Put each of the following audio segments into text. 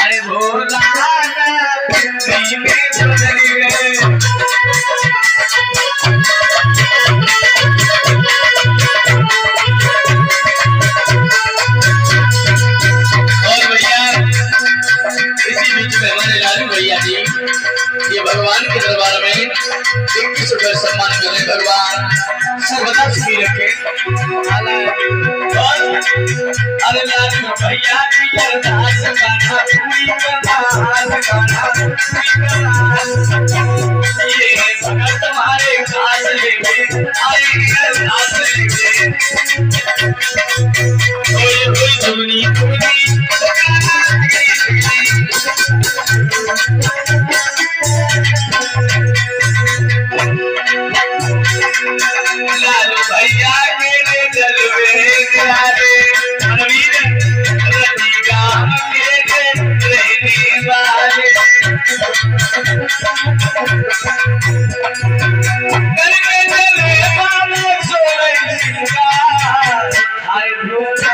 अरे भोला भैया जी ये भगवान के दरबार में 21 रुपये सम्मान करें। भगवान सर्वदा सुखी रखे। अरे लालू भैया की अरदास गाना पूरी अरदास गाना ये भगत तुम्हारे खास लेके आई अरदास लेके कोई जुगनी लालू भैया के जलवे प्यारे गाँव के रहने वाले करके चले बाबा सोलह सिंगार आए भोला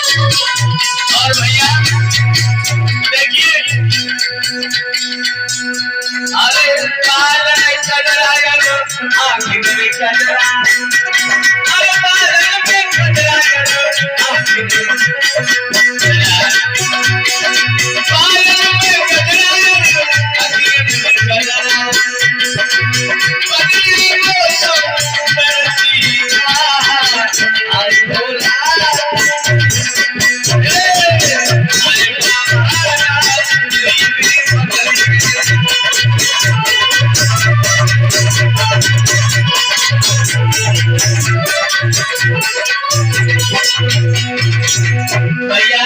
और भैया देखिए अरे बालन कजरा गलो आखिर में कजरा अरे बालन में कजरा गलो आखिर में बालन में कजरा गलो आखिर में कजरा पगड़ी को सुंदर सी आज भोला भैया